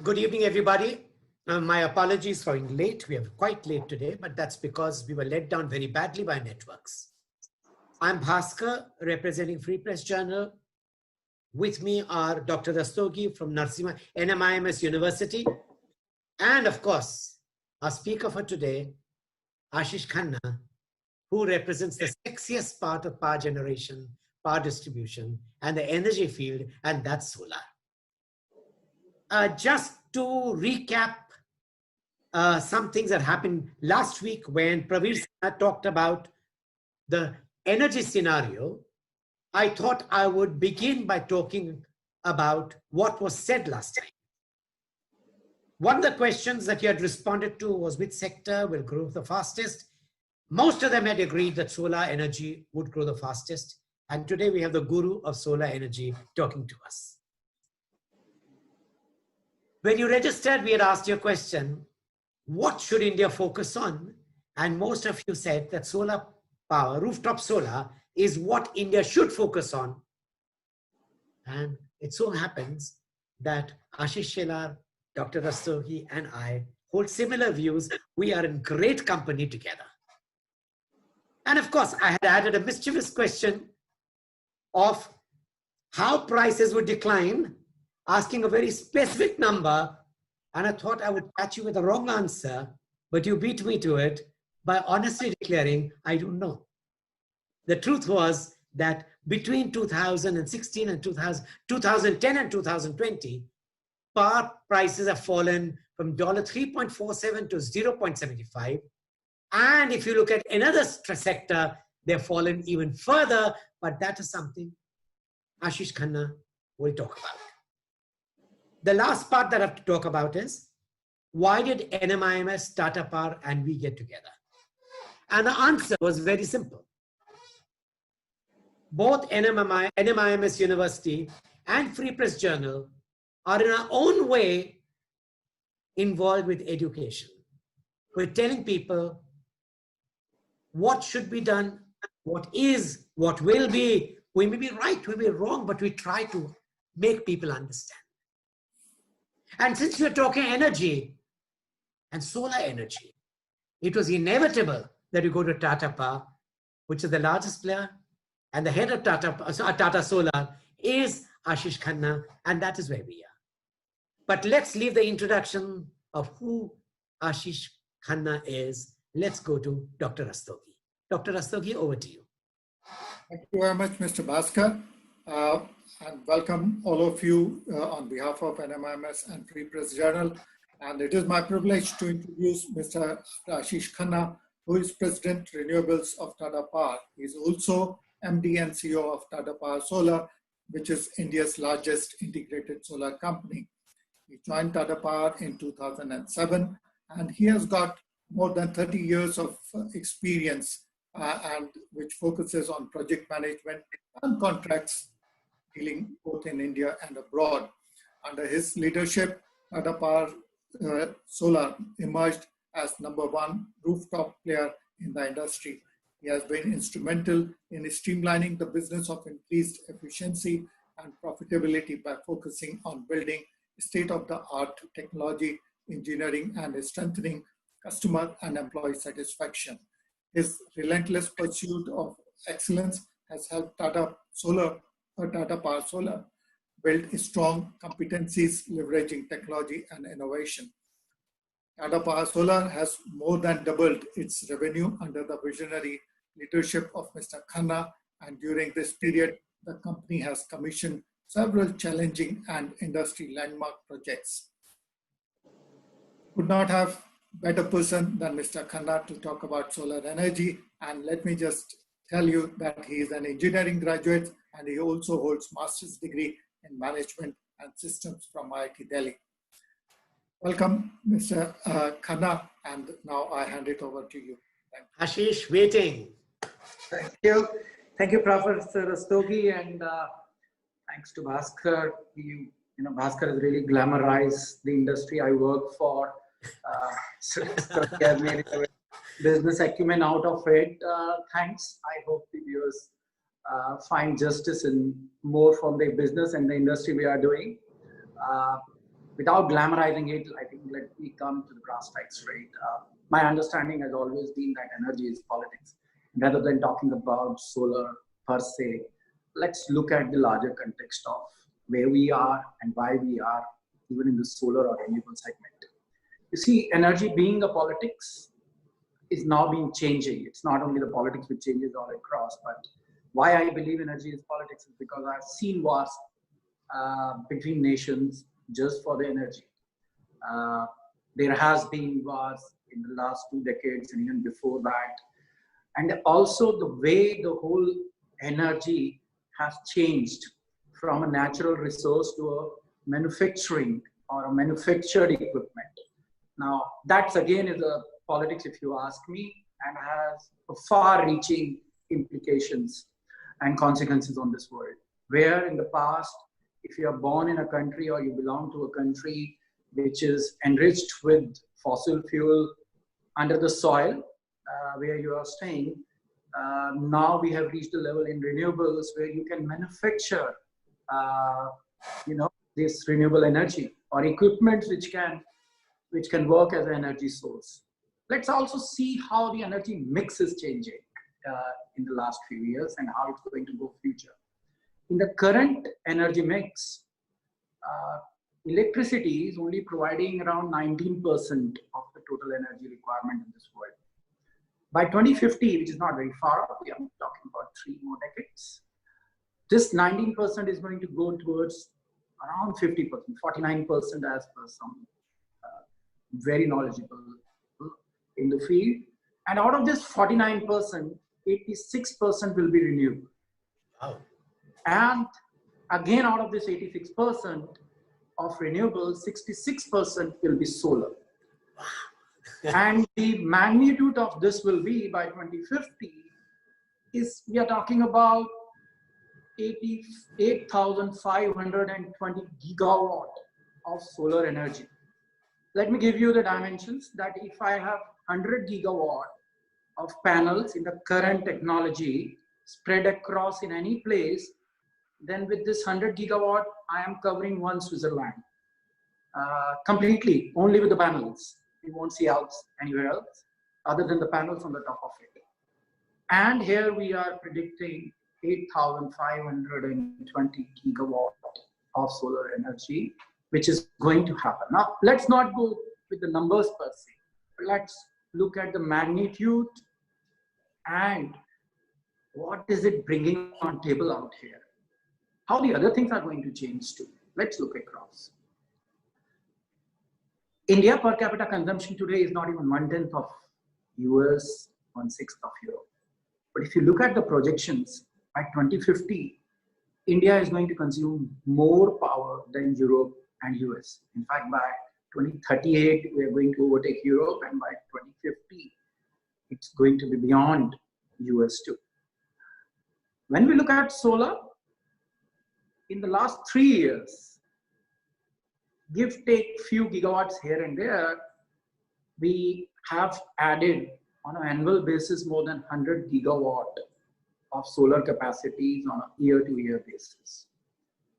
Good evening, everybody. My apologies for being late. We are quite late today, but that's because we were let down very badly by networks. I'm Bhaskar, representing Free Press Journal. With me are Dr. Rastogi from NMIMS University, and of course, our speaker for today, Ashish Khanna, who represents the sexiest part of power generation, power distribution, and the energy field, and that's solar. Just to recap some things that happened last week when Pravir Sinha talked about the energy scenario, I thought I would begin by talking about what was said last time. One of the questions that he had responded to was which sector will grow the fastest. Most of them had agreed that solar energy would grow the fastest. And today we have the guru of solar energy talking to us. When you registered, we had asked you a question, what should India focus on? And most of you said that solar power, rooftop solar, is what India should focus on. And it so happens that Ashish Shelar, Dr. Rastogi, and I hold similar views. We are in great company together. And of course, I had added a mischievous question of how prices would decline, asking a very specific number, and I thought I would catch you with the wrong answer, but you beat me to it by honestly declaring, I don't know. The truth was that between 2016 and 2010 and 2020, power prices have fallen from $3.47 to 0.75. And if you look at another sector, they've fallen even further, but that is something Ashish Khanna will talk about. The last part that I have to talk about is, why did NMIMS, Tata Power, and we get together? And the answer was very simple. Both NMIMS University and Free Press Journal are in our own way involved with education. We're telling people what should be done, what is, what will be. We may be right, we may be wrong, but we try to make people understand. And since we're talking energy and solar energy, it was inevitable that we go to Tata Power, which is the largest player, and the head of Tata Solar is Ashish Khanna, and that is where we are. But let's leave the introduction of who Ashish Khanna is. Let's go to Dr. Rastogi. Dr. Rastogi, over to you. Thank you very much, Mr. Bhaskar. And welcome all of you on behalf of NMIMS and Free Press Journal. And it is my privilege to introduce Mr. Ashish Khanna, who is President Renewables of Tata Power. He is also MD and CEO of Tata Power Solar, which is India's largest integrated solar company. He joined Tata Power in 2007, and he has got more than 30 years of experience, and which focuses on project management and contracts dealing both in India and abroad. Under his leadership, Tata Power Solar emerged as #1 rooftop player in the industry. He has been instrumental in streamlining the business of increased efficiency and profitability by focusing on building state-of-the-art technology, engineering, and strengthening customer and employee satisfaction. His relentless pursuit of excellence has helped Tata Power Solar build strong competencies leveraging technology and innovation. Tata Power Solar has more than doubled its revenue under the visionary leadership of Mr. Khanna, and during this period, the company has commissioned several challenging and industry landmark projects. Could not have better person than Mr. Khanna to talk about solar energy, and let me just tell you that he is an engineering graduate and he also holds master's degree in management and systems from IIT Delhi. Welcome, Mr. Khanna, and now I hand it over to you. Thank you. Ashish, waiting. Thank you. Thank you, Professor Rastogi, and thanks to Bhaskar. Bhaskar has really glamorized the industry I work for. So he has made a business acumen out of it. Thanks. I hope the viewers find justice in more from the business and the industry we are doing. without glamorizing it, I think let me come to the brass tacks straight. My understanding has always been that energy is politics. Rather than talking about solar per se, let's look at the larger context of where we are and why we are even in the solar or renewable segment. You see, energy being a politics is now being changing. It's not only the politics which changes all across, but why I believe energy is politics is because I've seen wars between nations just for the energy. There has been wars in the last 2 decades and even before that. And also the way the whole energy has changed from a natural resource to a manufacturing or a manufactured equipment. Now, that's again is a politics, if you ask me, and has far-reaching implications and consequences on this world. Where in the past, if you are born in a country or you belong to a country which is enriched with fossil fuel under the soil where you are staying, now we have reached a level in renewables where you can manufacture, this renewable energy or equipment which can work as an energy source. Let's also see how the energy mix is changing in the last few years and how it's going to go future. In the current energy mix, electricity is only providing around 19% of the total energy requirement in this world. By 2050, which is not very far off, we are talking about 3 more decades, this 19% is going to go towards around 50%, 49% as per some very knowledgeable people in the field. And out of this 49%, 86% will be renewable. Wow. And again, out of this 86% of renewables, 66% will be solar. And the magnitude of this will be by 2050 is we are talking about 88,520 gigawatt of solar energy. Let me give you the dimensions that if I have 100 gigawatt of panels in the current technology spread across in any place, then with this 100 gigawatt, I am covering one Switzerland completely, only with the panels. You won't see anywhere else other than the panels on the top of it. And here we are predicting 8,520 gigawatt of solar energy, which is going to happen. Now, let's not go with the numbers per se, but let's look at the magnitude and what is it bringing on table out here. How the other things are going to change too. Let's look across. India per capita consumption today is not even 1/10 of US, 1/6 of Europe. But if you look at the projections, by 2050, India is going to consume more power than Europe and US. In fact, by 2038, we are going to overtake Europe, and by 2050, it's going to be beyond US too. When we look at solar, in the last 3 years, give take few gigawatts here and there, we have added on an annual basis more than 100 gigawatt of solar capacities on a year-to-year basis,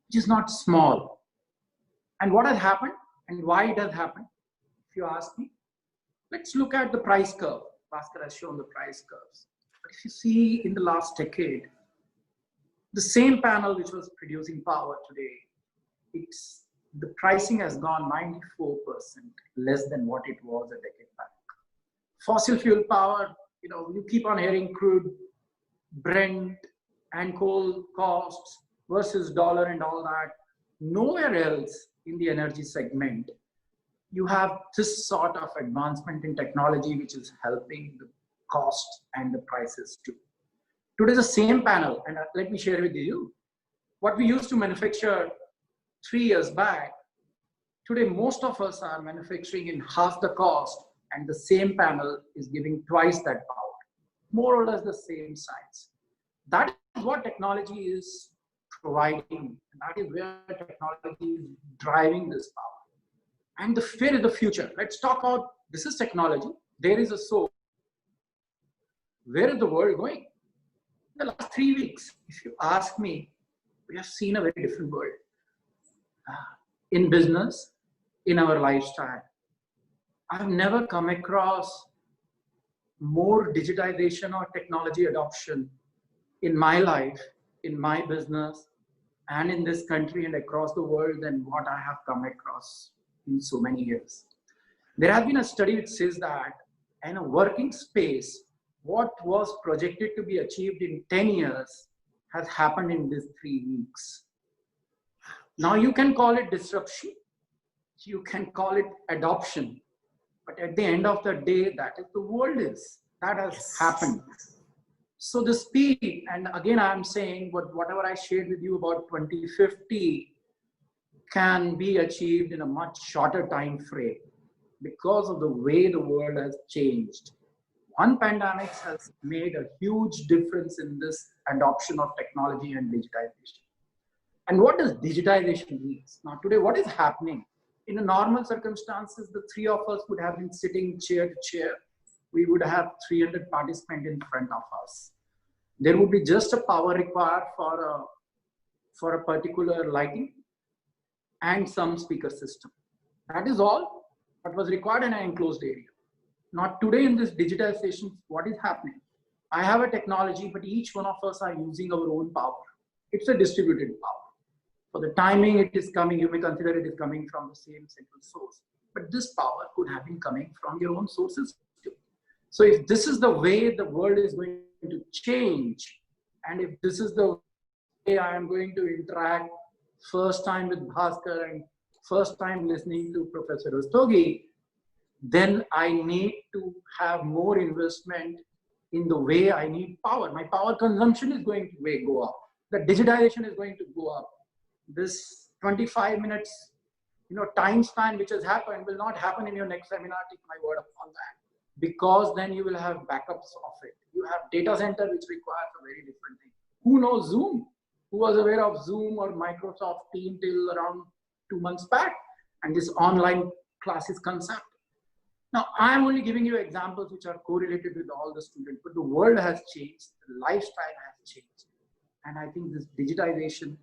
which is not small. And what has happened and why it has happened, if you ask me, let's look at the price curve. Bhaskar has shown the price curves. But if you see in the last decade, the same panel which was producing power today, the pricing has gone 94% less than what it was a decade back. Fossil fuel power, you keep on hearing crude, Brent, and coal costs versus dollar and all that. Nowhere else in the energy segment, you have this sort of advancement in technology which is helping the cost and the prices too. Today, the same panel, and let me share with you, what we used to manufacture 3 years back, today most of us are manufacturing in half the cost, and the same panel is giving twice that power, more or less the same size. That is what technology is providing. That is where technology is driving this power. And where is the future? Let's talk about, this is technology, there is a source. Where is the world going? In the last 3 weeks, if you ask me, we have seen a very different world. In business, in our lifestyle. I've never come across more digitization or technology adoption in my life, in my business, and in this country and across the world than what I have come across in so many years. There has been a study which says that in a working space, what was projected to be achieved in 10 years has happened in these 3 weeks. Now you can call it disruption, you can call it adoption, but at the end of the day, that is the world is. That has happened. So the speed, and again I'm saying whatever I shared with you about 2050 can be achieved in a much shorter time frame because of the way the world has changed. One pandemic has made a huge difference in this adoption of technology and digitization. And what does digitization mean? Now today, what is happening? In a normal circumstances, the three of us would have been sitting chair to chair. We would have 300 participants in front of us. There would be just a power required for a particular lighting and some speaker system. That is all what was required in an enclosed area. Now today in this digitization, what is happening? I have a technology, but each one of us are using our own power. It's a distributed power. For the timing it is coming, you may consider it is coming from the same central source. But this power could have been coming from your own sources too. So if this is the way the world is going to change, and if this is the way I am going to interact first time with Bhaskar and first time listening to Professor Rastogi, then I need to have more investment in the way I need power. My power consumption is going to go up. The digitization is going to go up. This 25 minutes, time span which has happened will not happen in your next seminar. Take my word upon that, because then you will have backups of it. You have data center which requires a very different thing. Who knows Zoom? Who was aware of Zoom or Microsoft Teams till around 2 months back, and this online classes concept? Now, I am only giving you examples which are correlated with all the students, but the world has changed, the lifestyle has changed. And I think this digitization,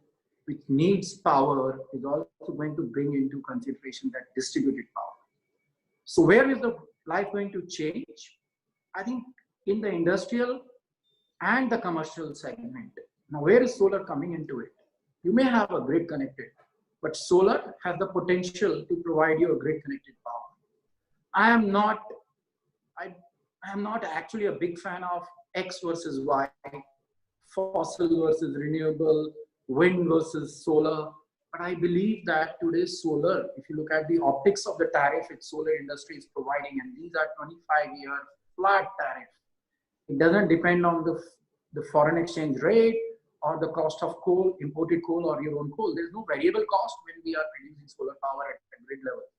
which needs power, is also going to bring into consideration that distributed power. So where is the life going to change? I think in the industrial and the commercial segment. Now, where is solar coming into it? You may have a grid connected, but solar has the potential to provide you a grid connected power. I am not actually a big fan of X versus Y, fossil versus renewable, wind versus solar. But I believe that today's solar, if you look at the optics of the tariff which solar industry is providing, and these are 25-year flat tariff. It doesn't depend on the foreign exchange rate or the cost of coal, imported coal or your own coal. There's no variable cost when we are producing solar power at the grid level.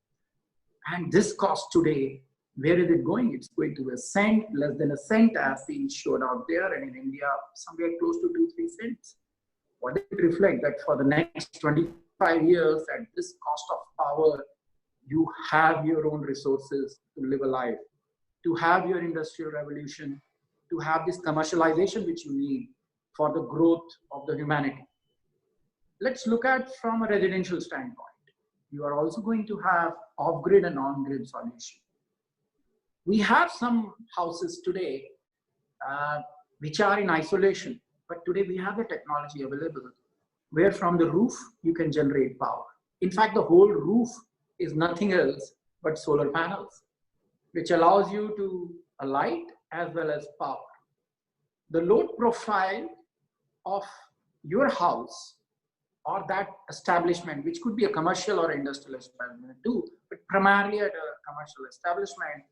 And this cost today, where is it going? It's going to a cent, less than a cent as being showed out there, and in India, somewhere close to 2-3 cents. What does it reflect? That for the next 25 years, at this cost of power, you have your own resources to live a life, to have your industrial revolution, to have this commercialization which you need for the growth of the humanity. Let's look at from a residential standpoint. You are also going to have off-grid and on-grid solution. We have some houses today which are in isolation, but today we have the technology available where from the roof you can generate power. In fact, the whole roof is nothing else but solar panels, which allows you to light as well as power. The load profile of your house or that establishment, which could be a commercial or industrial establishment too, but primarily at a commercial establishment,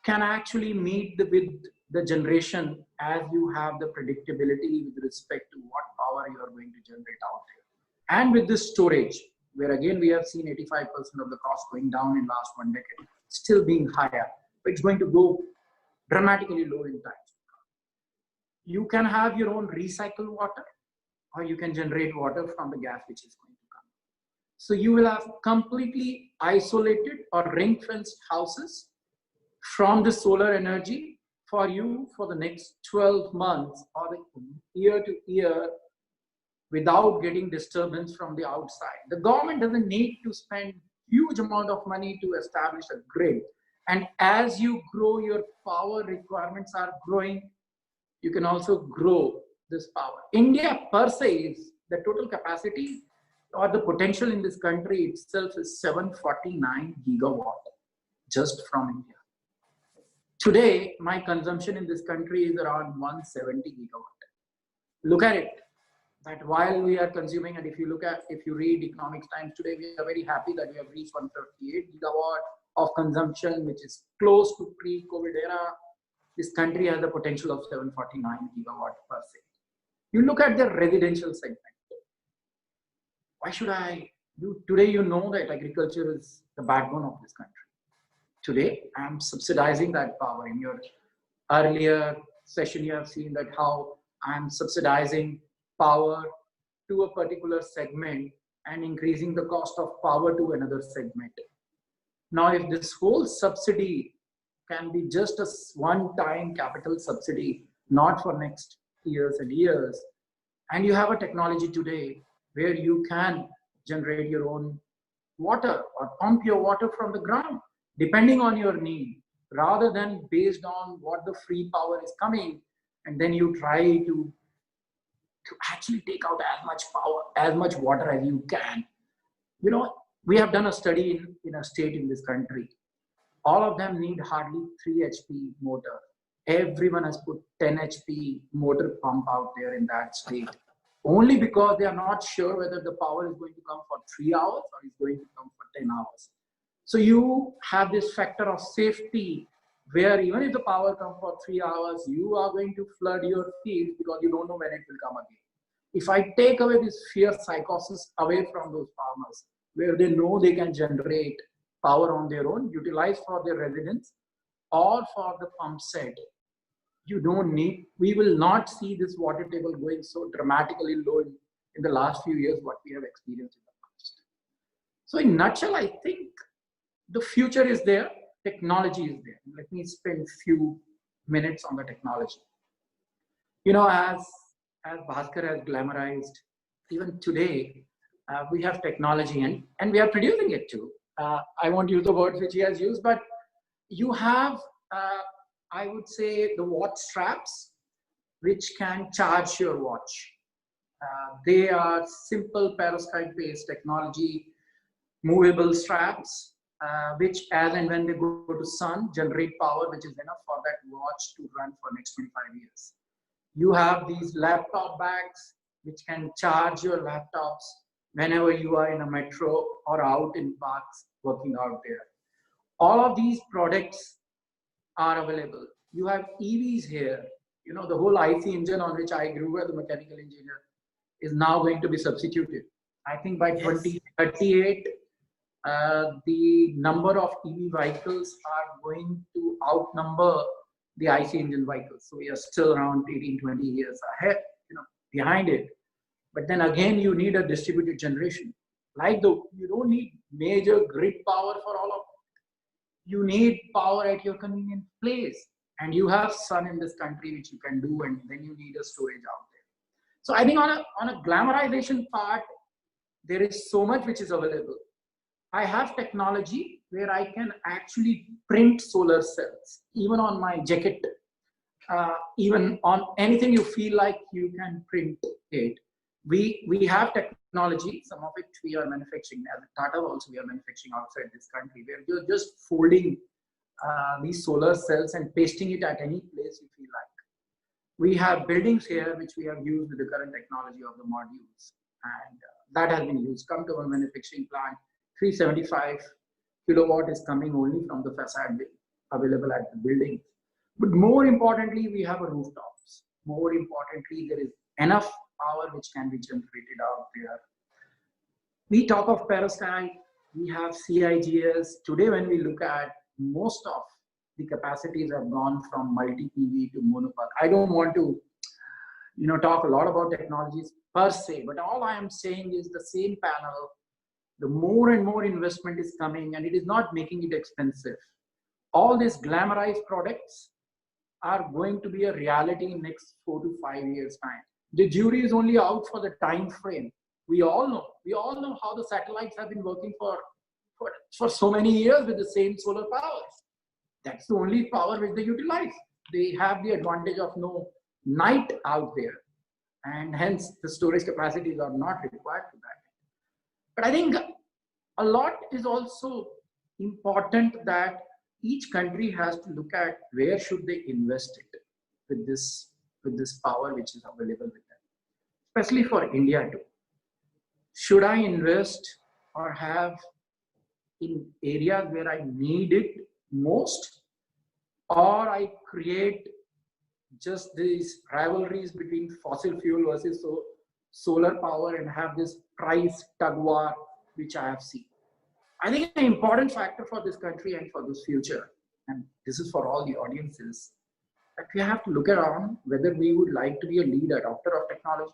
can actually meet with the generation as you have the predictability with respect to what power you are going to generate out there. And with this storage, where again we have seen 85% of the cost going down in last 1 decade, still being higher, but it's going to go dramatically low in time. You can have your own recycled water, or you can generate water from the gas which is going to come. So you will have completely isolated or ring-fenced houses from the solar energy for you for the next 12 months or year to year without getting disturbance from the outside. The government doesn't need to spend huge amount of money to establish a grid. And as you grow, your power requirements are growing. You can also grow this power. India per se is the total capacity or the potential in this country itself is 749 gigawatt just from India. Today, my consumption in this country is around 170 gigawatt. Look at it, that while we are consuming, and if you read Economics Times today, we are very happy that we have reached 158 gigawatt of consumption, which is close to pre-COVID era. This country has the potential of 749 gigawatt per se. You look at the residential segment. Why should today you know that agriculture is the backbone of this country. Today, I'm subsidizing that power. In your earlier session, you have seen that how I'm subsidizing power to a particular segment and increasing the cost of power to another segment. Now, if this whole subsidy can be just a one-time capital subsidy, not for next years and years, and you have a technology today where you can generate your own water or pump your water from the ground, depending on your need, rather than based on what the free power is coming, and then you try to actually take out as much power, as much water as you can. You know, we have done a study in a state in this country. All of them need hardly 3 HP motor. Everyone has put 10 HP motor pump out there in that state, only because they are not sure whether the power is going to come for 3 hours or is going to come for 10 hours. So you have this factor of safety where even if the power comes for 3 hours, you are going to flood your field because you don't know when it will come again. If I take away this fear psychosis away from those farmers, where they know they can generate power on their own, utilize for their residents or for the pump set, we will not see this water table going so dramatically low in the last few years, what we have experienced in the past. So in a nutshell, I think the future is there, technology is there. Let me spend a few minutes on the technology. You know, as Bhaskar has glamorized, even today, we have technology and we are producing it too. I won't use the words which he has used, but you have, I would say, the watch straps, which can charge your watch. They are simple perovskite-based technology, movable straps, which as and when they go to sun, generate power, which is enough for that watch to run for next 25 years. You have these laptop bags, which can charge your laptops whenever you are in a metro or out in parks working out there. All of these products are available. You have EVs here. You know, the whole IC engine on which I grew as a mechanical engineer is now going to be substituted. I think by 2038, the number of EV vehicles are going to outnumber the IC engine vehicles. So we are still around 18, 20 years ahead, behind it. But then again, you need a distributed generation. You don't need major grid power for all of it. You need power at your convenient place. And you have sun in this country, which you can do, and then you need a storage out there. So I think on a glamorization part, there is so much which is available. I have technology where I can actually print solar cells, even on my jacket, even on anything you feel like you can print it. We have technology, some of it we are manufacturing. As Tata also we are manufacturing outside this country, where you're just folding these solar cells and pasting it at any place you feel like. We have buildings here which we have used with the current technology of the modules, and that has been used. Come to our manufacturing plant, 375 kilowatt is coming only from the facade available at the building. But more importantly, we have a rooftops. More importantly, there is enough power which can be generated out there. We talk of perovskite, we have CIGS. Today, when we look at most of the capacities have gone from multi-PV to monopack. I don't want to, talk a lot about technologies per se, but all I am saying is the same panel, the more and more investment is coming, and it is not making it expensive. All these glamorized products are going to be a reality in next 4 to 5 years' time. The jury is only out for the time frame. We all know how the satellites have been working for for so many years with the same solar power. That's the only power which they utilize. They have the advantage of no night out there, and hence the storage capacities are not required for that. But I think a lot is also important that each country has to look at where should they invest it with this power which is available with them, especially for India too. Should I invest or have in areas where I need it most, or I create just these rivalries between fossil fuel versus solar power and have this price tug war which I have seen? I think an important factor for this country and for this future, and this is for all the audiences, that we have to look around whether we would like to be a lead adopter of technology,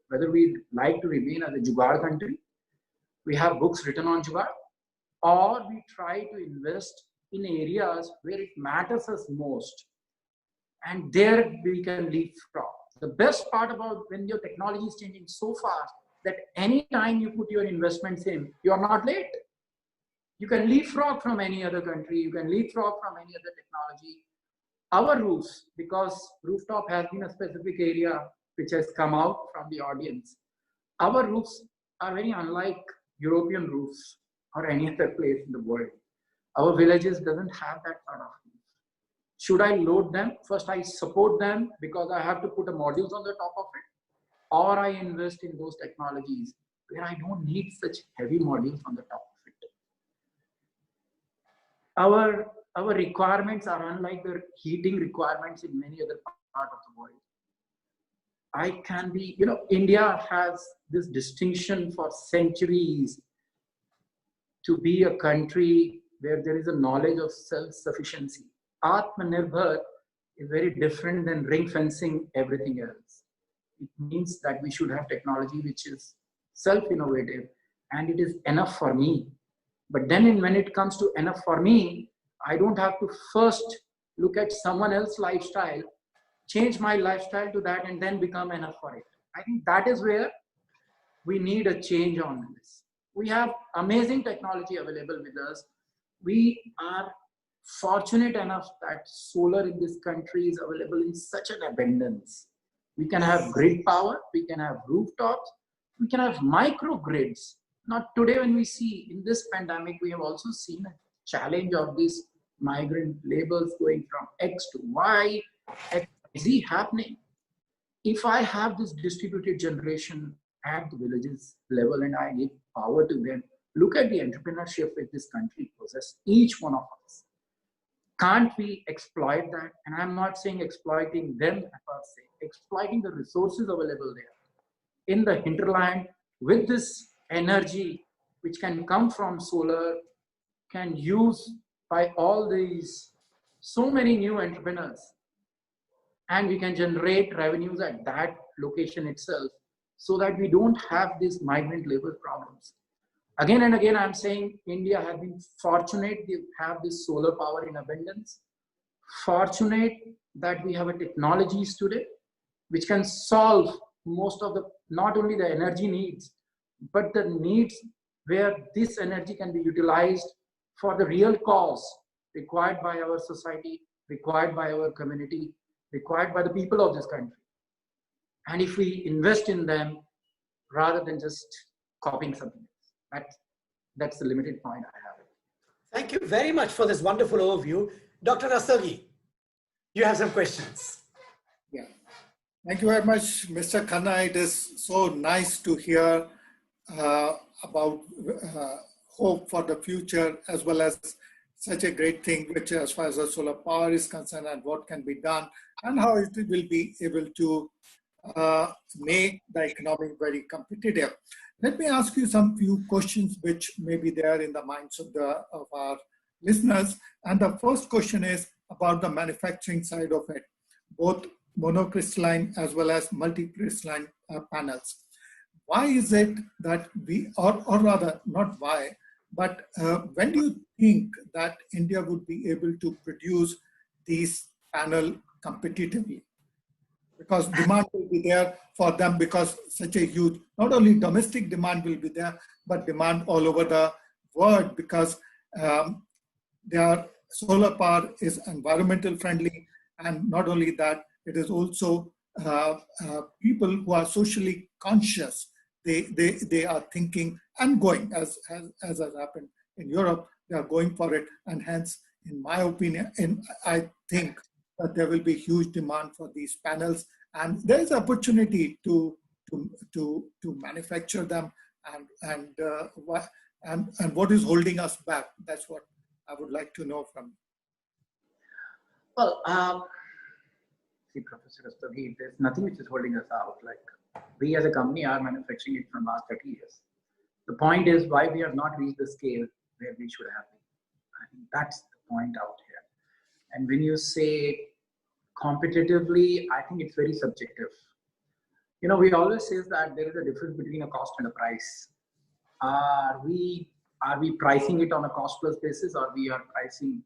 whether we like to remain as a jugaad country. We have books written on jugaad, or we try to invest in areas where it matters us most, and there we can leapfrog. The best part about when your technology is changing so fast that any time you put your investments in, you are not late. You can leapfrog from any other country, you can leapfrog from any other technology. Our roofs, because rooftop has been a specific area which has come out from the audience, our roofs are very unlike European roofs or any other place in the world. Our villages doesn't have that sort of roof. Should I load them? First, I support them because I have to put a modules on the top of it, or I invest in those technologies where I don't need such heavy modules on the top of it. Our requirements are unlike the heating requirements in many other parts of the world. I can be, India has this distinction for centuries to be a country where there is a knowledge of self-sufficiency. Atmanirbhar is very different than ring fencing everything else. It means that we should have technology which is self-innovative and it is enough for me. But then when it comes to enough for me, I don't have to first look at someone else's lifestyle, change my lifestyle to that and then become enough for it. I think that is where we need a change on this. We have amazing technology available with us. We are fortunate enough that solar in this country is available in such an abundance. We can have grid power, we can have rooftops, we can have microgrids. Now today when we see in this pandemic, we have also seen a challenge of these migrant labels going from X to Y, X, Z happening. If I have this distributed generation at the villages level and I give power to them, look at the entrepreneurship that this country possesses, each one of us. Can't we exploit that? And I'm not saying exploiting them per se, exploiting the resources available there in the hinterland with this energy which can come from solar, can use by all these, so many new entrepreneurs. And we can generate revenues at that location itself so that we don't have these migrant labor problems. Again and again, I'm saying India has been fortunate to have this solar power in abundance. Fortunate that we have a technologies today which can solve most of the, not only the energy needs, but the needs where this energy can be utilized for the real cause required by our society, required by our community, required by the people of this country. And if we invest in them rather than just copying something else, that's the limited point I have. Thank you very much for this wonderful overview. Dr. Rastogi, you have some questions. Yeah. Thank you very much, Mr. Khanna. It is so nice to hear about hope for the future, as well as such a great thing, which as far as the solar power is concerned and what can be done and how it will be able to make the economy very competitive. Let me ask you some few questions which may be there in the minds of our listeners. And the first question is about the manufacturing side of it, both monocrystalline as well as multicrystalline panels. Why is it that we, or rather not why, but when do you think that India would be able to produce these panel competitively? Because demand will be there for them, because such a huge, not only domestic demand will be there, but demand all over the word because solar power is environmental friendly, and not only that, it is also people who are socially conscious. They are thinking and going as has happened in Europe. They are going for it, and hence, in my opinion, I think that there will be huge demand for these panels, and there is opportunity to manufacture them, and what is holding us back. That's what I would like to know from you. Well, see, Professor Rastogi, there's nothing which is holding us out. Like, we as a company are manufacturing it from last 30 years. The point is why we have not reached the scale where we should have been. I think that's the point out here. And when you say competitively, I think it's very subjective. You know, we always say that there is a difference between a cost and a price. Are we pricing it on a cost plus basis, or we are facing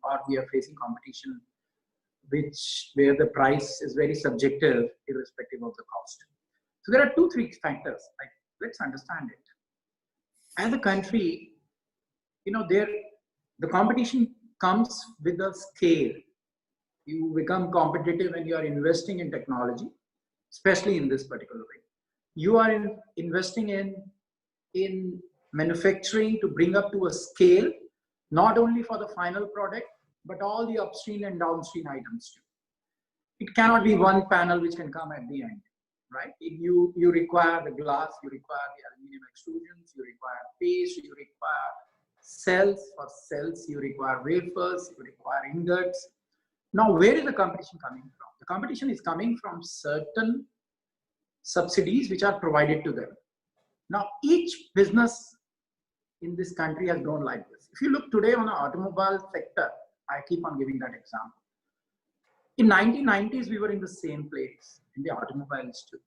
competition where the price is very subjective irrespective of the cost? So there are 2-3 factors. Like, let's understand it. As a country, you know, the competition comes with a scale. You become competitive when you are investing in technology, especially in this particular way. You are investing in manufacturing to bring up to a scale, not only for the final product, but all the upstream and downstream items too. It cannot be one panel which can come at the end, right? You require the glass, you require the aluminum extrusions, you require paste, you require cells. For cells, you require wafers, you require ingots. Now, where is the competition coming from? The competition is coming from certain subsidies which are provided to them. Now, each business in this country has grown like this. If you look today on the automobile sector, I keep on giving that example. In 1990s, we were in the same place in the automobiles too.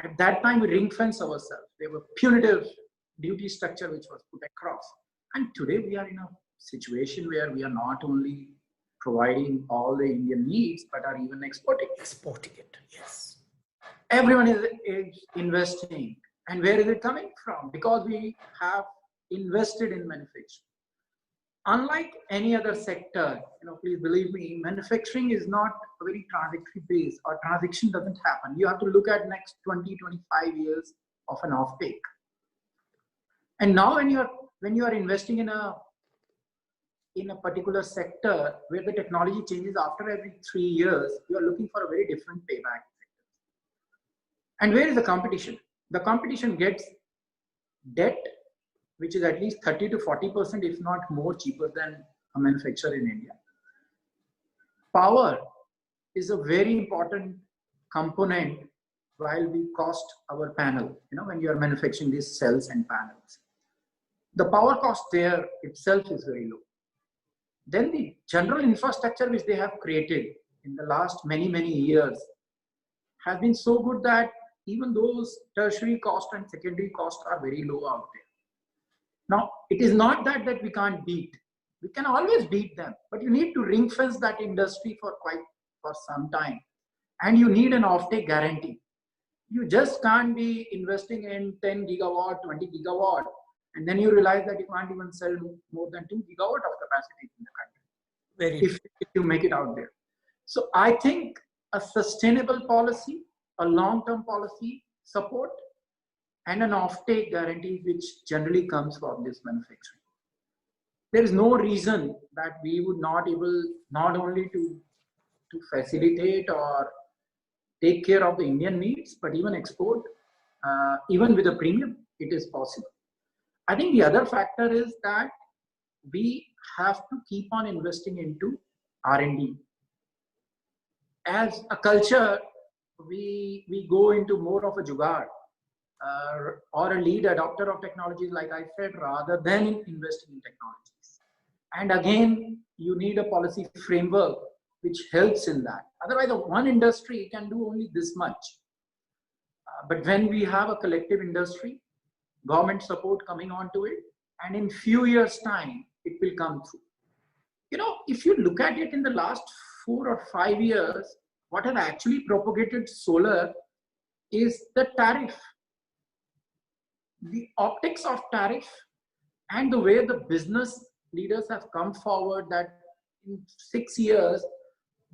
At that time, we ring-fenced ourselves. There were punitive duty structure which was put across. And today we are in a situation where we are not only providing all the Indian needs, but are even exporting. Exporting it, yes. Everyone is investing. And where is it coming from? Because we have invested in manufacturing. Unlike any other sector, you know, please believe me, manufacturing is not a very transitory base, or transaction doesn't happen. You have to look at next 20, 25 years of an offtake. And now when you are investing in a particular sector where the technology changes after every 3 years, you are looking for a very different payback. And where is the competition? The competition gets debt, which is at least 30 to 40%, if not more, cheaper than a manufacturer in India. Power is a very important component while we cost our panel, you know, when you are manufacturing these cells and panels. The power cost there itself is very low. Then the general infrastructure which they have created in the last many, many years has been so good that even those tertiary costs and secondary costs are very low out there. Now, it is not that we can't beat. We can always beat them, but you need to ring fence that industry for some time. And you need an offtake guarantee. You just can't be investing in 10 gigawatt, 20 gigawatt, and then you realize that you can't even sell more than 2 gigawatt of capacity in the country. If you make it out there. So I think a sustainable policy, a long-term policy support, and an offtake guarantee which generally comes from this manufacturing. There is no reason that we would not able not only to facilitate or take care of the Indian needs, but even export, even with a premium, it is possible. I think the other factor is that we have to keep on investing into R&D. As a culture, we go into more of a jugaad or a lead adopter of technologies, like I said, rather than investing in technologies. And again, you need a policy framework which helps in that. Otherwise, one industry can do only this much. But when we have a collective industry, government support coming onto it, and in few years' time, it will come through. You know, if you look at it in the last 4 or 5 years, what has actually propagated solar is the tariff. The optics of tariff And the way the business leaders have come forward that in 6 years,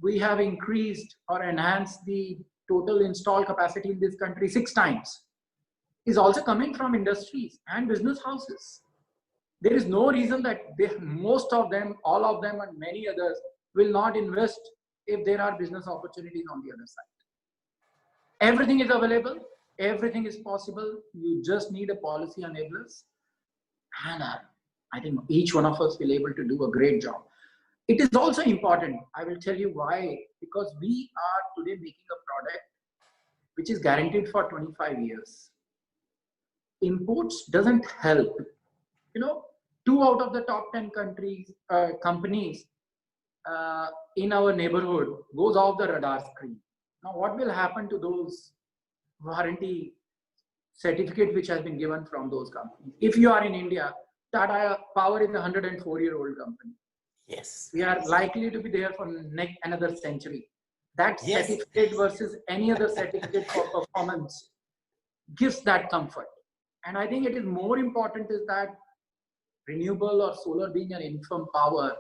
we have increased or enhanced the total installed capacity in this country 6 times, is also coming from industries and business houses. There is no reason that most of them, all of them, and many others will not invest if there are business opportunities on the other side. Everything is available, everything is possible. You just need a policy enablers, and I think each one of us will able to do a great job. It is also important. I will tell you why. Because we are today making a product which is guaranteed for 25 years. Imports doesn't help. 2 out of the top 10 companies in our neighborhood goes off the radar screen. Now, what will happen to those warranty certificate which has been given from those companies? If you are in India, Tata Power is a 104-year-old company. Yes. We are likely to be there for another century. That certificate versus any other certificate for performance gives that comfort. And I think it is more important is that renewable or solar being an infirm power,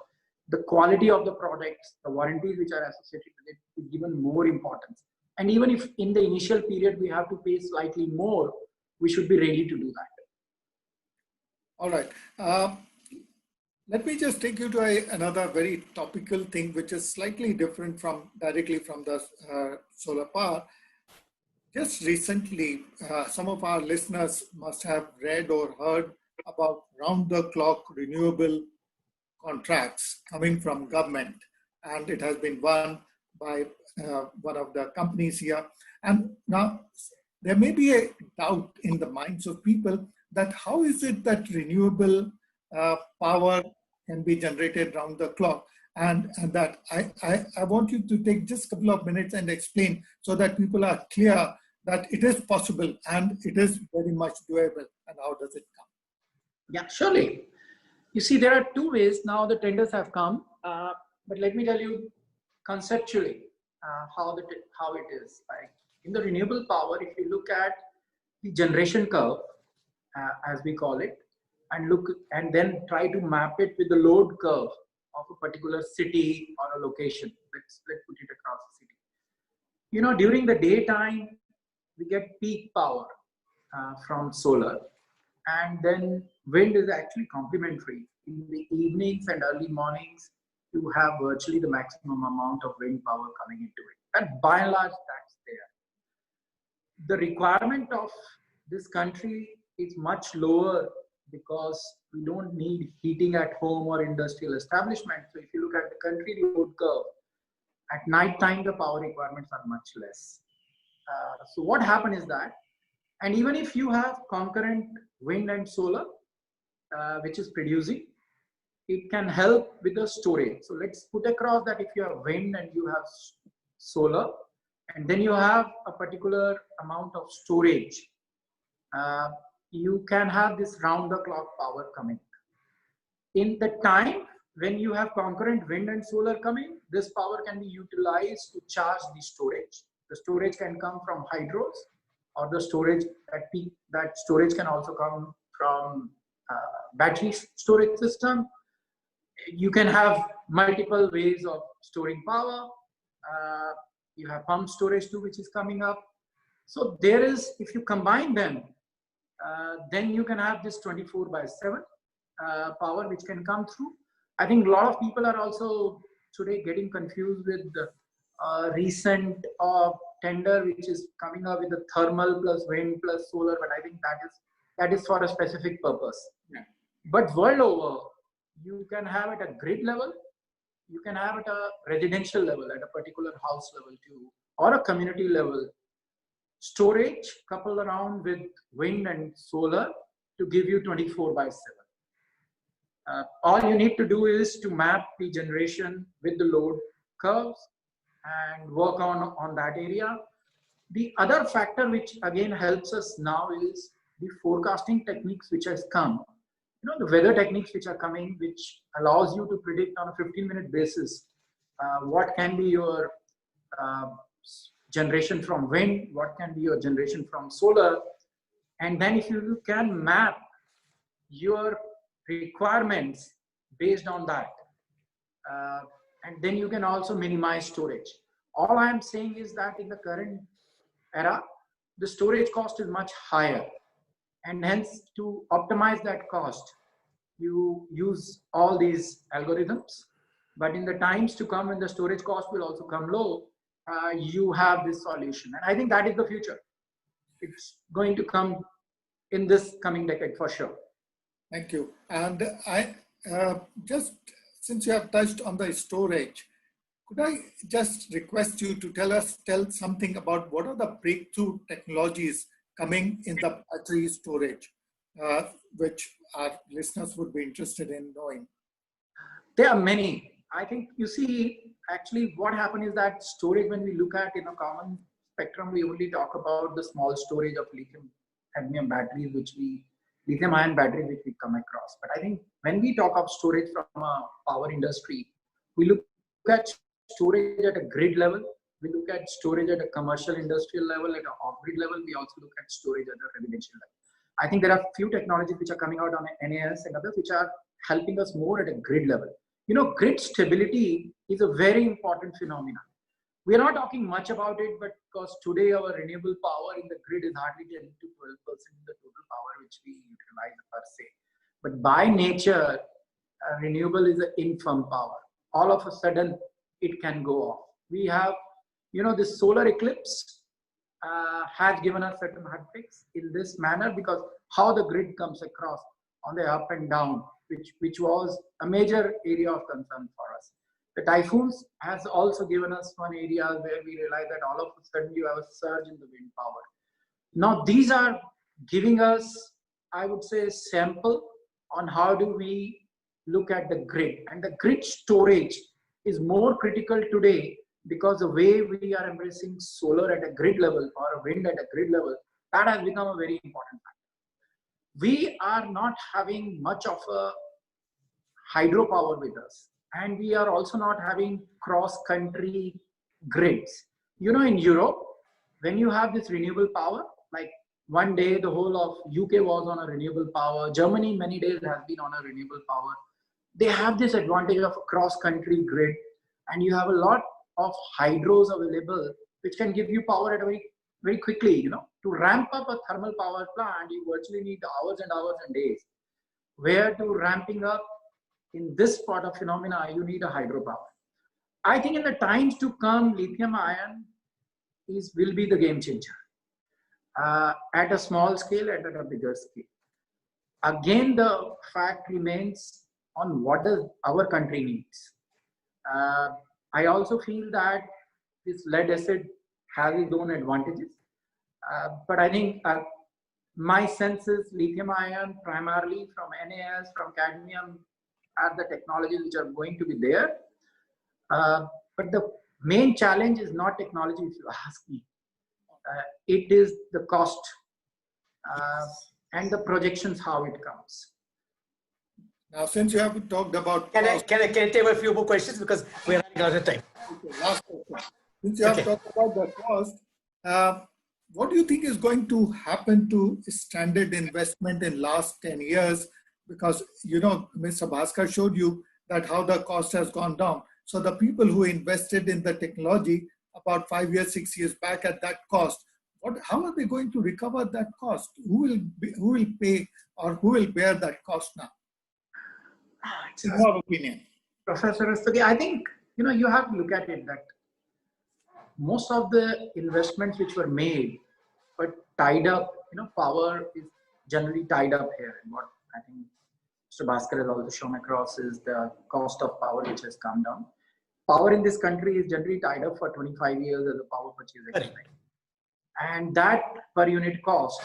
the quality of the products, the warranties which are associated with it is given more importance. And even if in the initial period we have to pay slightly more, we should be ready to do that. All right. Let me just take you to another very topical thing, which is slightly different directly from the solar power. Just recently, some of our listeners must have read or heard about round-the-clock renewable contracts coming from government, and it has been won by one of the companies here. And now there may be a doubt in the minds of people that how is it that renewable power can be generated round the clock, and that I want you to take just a couple of minutes and explain so that people are clear that it is possible and it is very much doable, and how does it come? Yeah, surely. You see, there are 2 ways now the tenders have come, but let me tell you conceptually how it is. Like in the renewable power, if you look at the generation curve, as we call it, and then try to map it with the load curve of a particular city or a location. Let's put it across the city. During the daytime, we get peak power from solar, and then wind is actually complementary. In the evenings and early mornings, you have virtually the maximum amount of wind power coming into it. And by and large, that's there. The requirement of this country is much lower because we don't need heating at home or industrial establishment. So if you look at the country load curve, at night time, the power requirements are much less. So what happened is that, and even if you have concurrent wind and solar, which is producing, it can help with the storage. So let's put across that if you have wind and you have solar, and then you have a particular amount of storage, you can have this round the clock power coming. In the time when you have concurrent wind and solar coming, this power can be utilized to charge the storage. The storage can come from hydros, or the storage that storage can also come from battery storage system. You can have multiple ways of storing power. You have pump storage too, which is coming up. So there is, if you combine them, then you can have this 24/7 power which can come through. I think a lot of people are also today getting confused with the recent tender which is coming up with the thermal plus wind plus solar, but I think that is for a specific purpose. Yeah. But world over, you can have it at grid level, you can have it at a residential level, at a particular house level too, or a community level. Storage coupled around with wind and solar to give you 24/7. All you need to do is to map the generation with the load curves and work on that area. The other factor which again helps us now is the forecasting techniques which has come. The weather techniques which are coming, which allows you to predict on a 15-minute basis what can be your generation from wind, what can be your generation from solar, and then if you can map your requirements based on that. And then you can also minimize storage. All I am saying is that in the current era, the storage cost is much higher. And hence, to optimize that cost, you use all these algorithms. But in the times to come, when the storage cost will also come low, you have this solution. And I think that is the future. It's going to come in this coming decade for sure. Thank you. And I just, since you have touched on the storage, could I just request you to tell something about what are the breakthrough technologies coming in the battery storage, which our listeners would be interested in knowing? There are many. I think you see, actually what happened is that storage, when we look at in a common spectrum, we only talk about the small storage of lithium-cadmium batteries, lithium-ion batteries which we come across. But I think when we talk of storage from a power industry, we look at storage at a grid level, we look at storage at a commercial industrial level, at an off-grid level, we also look at storage at a residential level. I think there are few technologies which are coming out on NAS and others which are helping us more at a grid level. You know, grid stability is a very important phenomenon. We are not talking much about it, but because today our renewable power in the grid is hardly 10 to 12% of the total power which we utilize per se. But by nature, renewable is an infirm power. All of a sudden, it can go off. We have, you know, this solar eclipse has given us certain heartbreaks in this manner, because how the grid comes across on the up and down, which was a major area of concern for us. The typhoons has also given us one area where we realize that all of a sudden you have a surge in the wind power. Now these are giving us, I would say, a sample on how do we look at the grid. And the grid storage is more critical today because the way we are embracing solar at a grid level or wind at a grid level, that has become a very important factor. We are not having much of a hydropower with us, and we are also not having cross-country grids. You know, in Europe, when you have this renewable power, like one day the whole of UK was on a renewable power, Germany many days has been on a renewable power. They have this advantage of a cross-country grid, and you have a lot of hydros available which can give you power at a very quickly. You know, to ramp up a thermal power plant, you virtually need hours and hours and days. Where to ramping up in this part of phenomena, you need a hydropower. I think in the times to come, lithium ion will be the game changer at a small scale and at a bigger scale. Again, the fact remains on what does our country needs. I also feel that this lead acid has its own advantages, but I think my sense is lithium ion primarily from NAS, from cadmium, are the technologies which are going to be there. But the main challenge is not technology, if you ask me. It is the cost and the projections, how it comes. Now, since you have talked about can I take a few more questions because we're running out of time? Okay, last question. Since you have talked about the cost, what do you think is going to happen to standard investment in last 10 years? Because, you know, Mr. Bhaskar showed you that how the cost has gone down. So the people who invested in the technology about 5 years, 6 years back at that cost, how are they going to recover that cost? Who will pay or who will bear that cost now? In your opinion. Professor Rastogi, I think, you know, you have to look at it that most of the investments which were made but tied up, you know, power is generally tied up here. And what I think Mr. Bhaskar has also shown across is the cost of power which has come down. Power in this country is generally tied up for 25 years as a power purchase agreement. And that per unit cost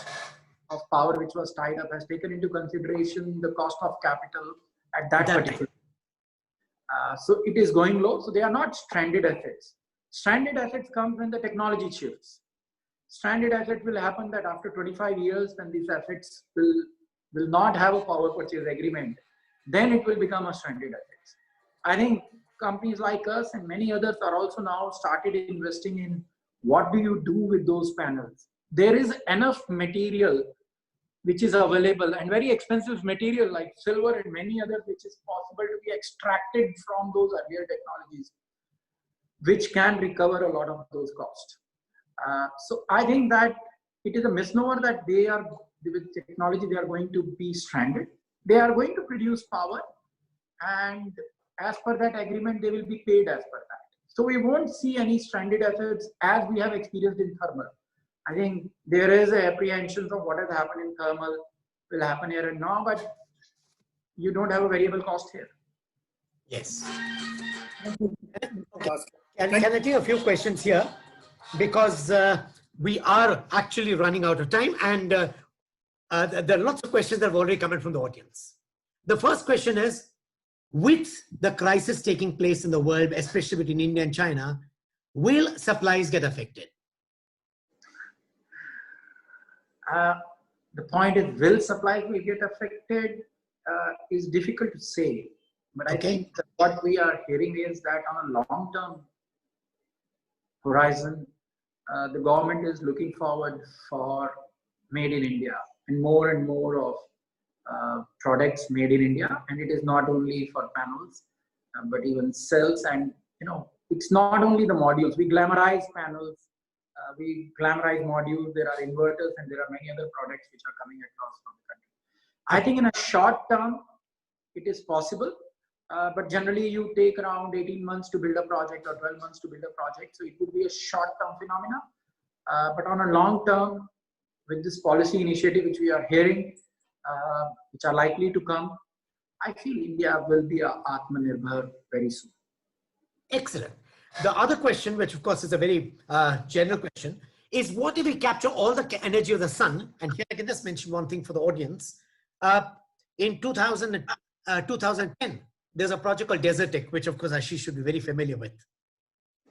of power which was tied up has taken into consideration the cost of capital at that particular. So it is going low. So they are not stranded assets. Stranded assets come when the technology shifts. Stranded asset will happen that after 25 years, when these assets will not have a power purchase agreement, then it will become a stranded asset. I think companies like us and many others are also now started investing in what do you do with those panels. There is enough material which is available, and very expensive material like silver and many others, which is possible to be extracted from those earlier technologies, which can recover a lot of those costs. So I think that it is a misnomer that they are, with technology, they are going to be stranded. They are going to produce power, and as per that agreement, they will be paid as per that. So we won't see any stranded assets as we have experienced in thermal. I think there is an apprehension of what has happened in thermal will happen here and now, but you don't have a variable cost here. Yes. Bhaskar. Can I take a few questions here? Because we are actually running out of time, and there are lots of questions that have already come in from the audience. The first question is, with the crisis taking place in the world, especially between India and China, will supplies get affected? The point is, will supplies will get affected is difficult to say. But I think that what we are hearing is that on a long-term horizon, the government is looking forward for made in India and more of products made in India. And it is not only for panels, but even cells. And, it's not only the modules. We glamorize panels, we glamorize modules, there are inverters, and there are many other products which are coming across from the country. I think in a short term, it is possible. But generally, you take around 18 months to build a project or 12 months to build a project. So it could be a short-term phenomena. But on a long term, with this policy initiative which we are hearing, which are likely to come, I feel India will be a Atmanirbhar very soon. Excellent. The other question, which of course is a very general question, is what if we capture all the energy of the sun? And here I can just mention one thing for the audience. In 2010, there's a project called Desertec, which of course Ashish should be very familiar with.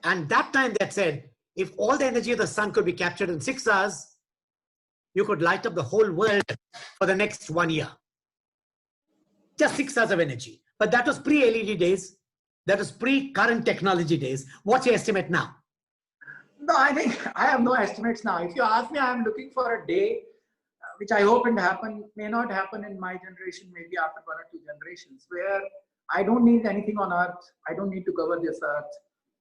And that time that said, if all the energy of the sun could be captured in 6 hours, you could light up the whole world for the next 1 year. Just 6 hours of energy. But that was pre-LED days. That was pre-current technology days. What's your estimate now? No, I think I have no estimates now. If you ask me, I'm looking for a day, which I hope and happen, may not happen in my generation, maybe after 1 or 2 generations, where I don't need anything on Earth. I don't need to cover this Earth.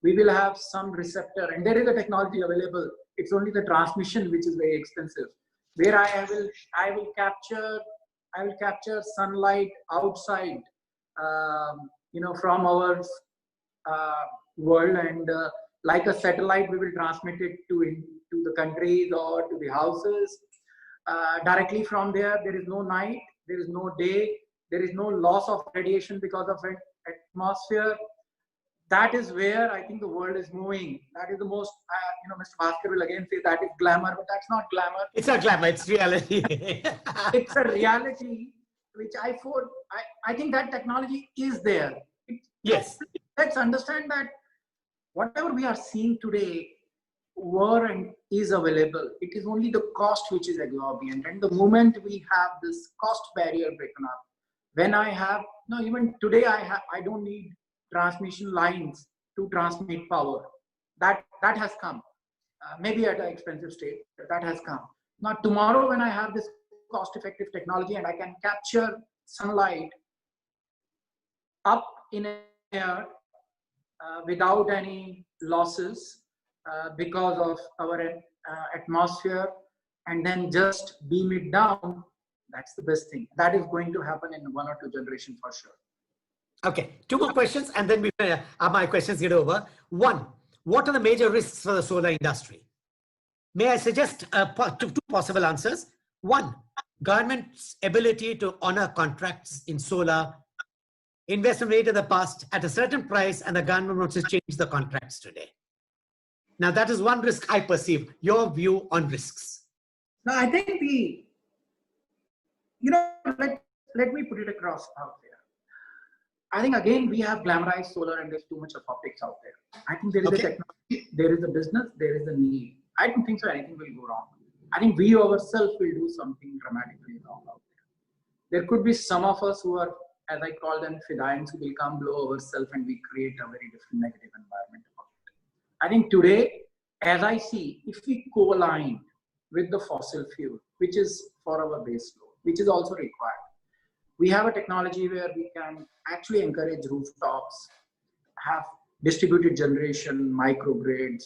We will have some receptor, and there is a technology available. It's only the transmission which is very expensive. Where I will capture sunlight outside, from our world, and like a satellite, we will transmit it to the countries or to the houses. Directly from there, there is no night, there is no day, there is no loss of radiation because of atmosphere. That is where I think the world is moving. That is the most, Mr. Bhaskar will again say that is glamour, but that's not glamour. It's not glamour, it's reality. It's a reality, which I think that technology is there. Yes. Let's understand that whatever we are seeing today is available. It is only the cost which is exorbitant. And the moment we have this cost barrier broken up, when even today I don't need transmission lines to transmit power. That has come. Maybe at an expensive state, but that has come. Now tomorrow, when I have this cost-effective technology and I can capture sunlight up in air without any losses because of our atmosphere, and then just beam it down, that's the best thing. That is going to happen in 1 or 2 generations for sure. Okay, 2 more questions, and then my questions get over. 1, what are the major risks for the solar industry? May I suggest 2 possible answers? 1, government's ability to honor contracts in solar. Investment made in the past at a certain price, and the government wants to change the contracts today. Now, that is one risk I perceive. Your view on risks? Now, I think let me put it across out there. I think again, we have glamorized solar and there's too much of optics out there. I think there is a technology, there is a business, there is a need. I don't think so anything will go wrong. I think we ourselves will do something dramatically wrong out there. There could be some of us who are, as I call them, fidayans, who will come below ourselves and we create a very different negative environment about it. I think today, as I see, if we co-align with the fossil fuel, which is for our base load, which is also required. We have a technology where we can actually encourage rooftops, have distributed generation, microgrids,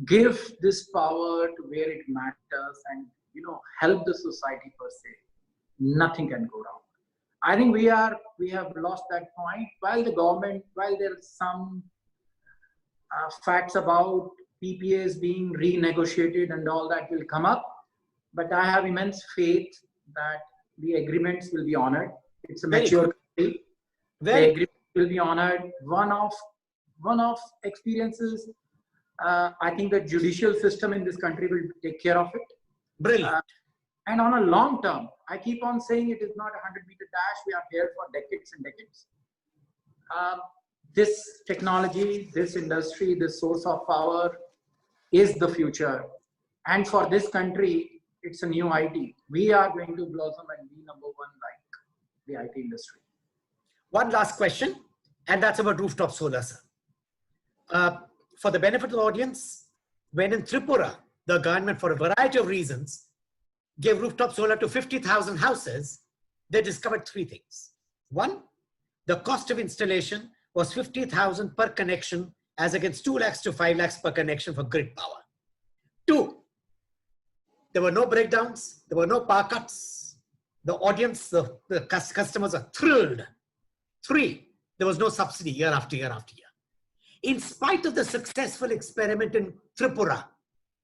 give this power to where it matters, and help the society per se. Nothing can go wrong. I think we have lost that point. While there are some facts about PPAs being renegotiated and all that will come up, but I have immense faith that the agreements will be honored. It's a mature country. The agreement will be honored. One of experiences, I think the judicial system in this country will take care of it. Brilliant. And on a long term, I keep on saying it is not a 100-meter dash. We are here for decades and decades. This technology, this industry, this source of power is the future. And for this country, it's a new IT. We are going to blossom and be number one like the IT industry. One last question, and that's about rooftop solar, sir. For the benefit of the audience, when in Tripura, the government, for a variety of reasons, gave rooftop solar to 50,000 houses, they discovered three things. One, the cost of installation was 50,000 per connection as against 2 lakhs to 5 lakhs per connection for grid power. Two, there were no breakdowns, there were no power cuts. The audience, the customers are thrilled. Three, there was no subsidy year after year after year. In spite of the successful experiment in Tripura,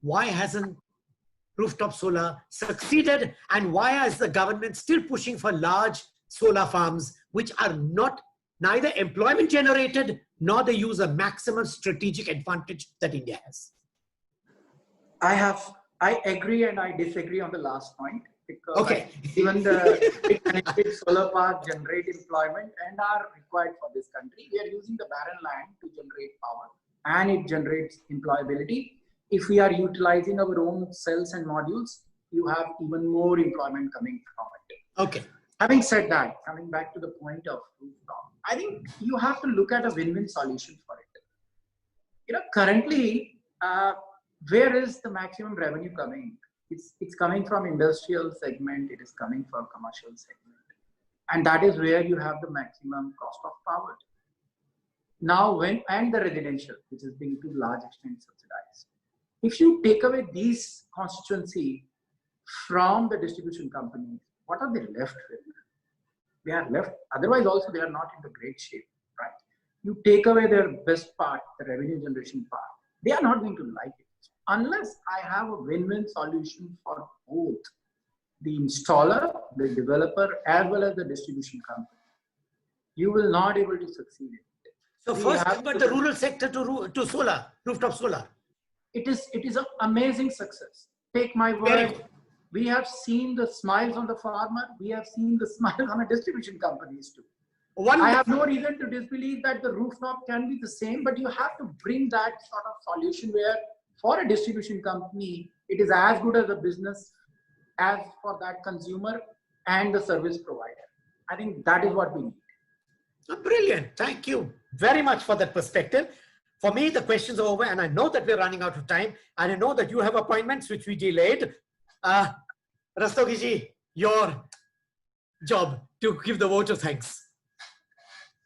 why hasn't rooftop solar succeeded, and why is the government still pushing for large solar farms which are neither employment generated nor they use a maximum strategic advantage that India has? I agree and I disagree on the last point, because even the connected solar parks generate employment and are required for this country. We are using the barren land to generate power, and it generates employability. If we are utilizing our own cells and modules, you have even more employment coming from it. Okay. Having said that, coming back to the point of rooftop, I think you have to look at a win-win solution for it. Currently, where is the maximum revenue coming? It's coming from industrial segment. It is coming from commercial segment, and that is where you have the maximum cost of power. Now, and the residential, which is being to a large extent subsidized. If you take away these constituency from the distribution companies, what are they left with? They are left, otherwise also they are not in the great shape, right? You take away their best part, the revenue generation part, they are not going to like it. Unless I have a win-win solution for both the installer, the developer, as well as the distribution company, you will not be able to succeed in it. So first convert the rural sector to solar, rooftop solar. It is an amazing success. Take my word. We have seen the smiles on the farmer. We have seen the smiles on the distribution companies too. I have no reason to disbelieve that the rooftop can be the same, but you have to bring that sort of solution where for a distribution company, it is as good as a business as for that consumer and the service provider. I think that is what we need. Brilliant. Thank you very much for that perspective. For me, the questions are over, and I know that we're running out of time, and I know that you have appointments which we delayed. Rastogi ji, your job to give the vote of thanks.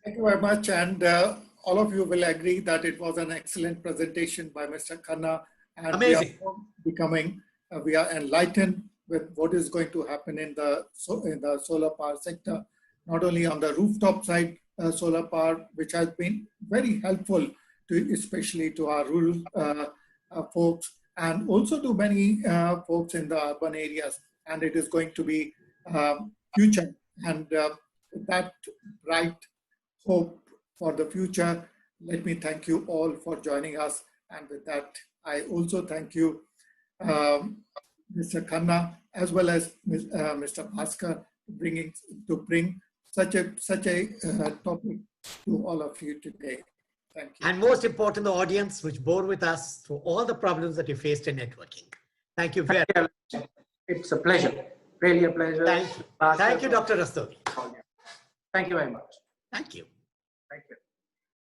Thank you very much, and all of you will agree that it was an excellent presentation by Mr. Khanna, and amazing. We are enlightened with what is going to happen in the solar power sector, not only on the rooftop side solar power, which has been very helpful especially to our rural folks, and also to many folks in the urban areas. And it is going to be future, and that bright hope for the future. Let me thank you all for joining us. And with that, I also thank you, Mr. Khanna, as well as Mr. Bhaskar, to bring such a topic to all of you today. Thank you. And most important, the audience which bore with us through all the problems that you faced in networking. Thank you very much. It's a pleasure. Really a pleasure. Thank you, Dr. Rastogi. Thank you very much. Thank you. Thank you.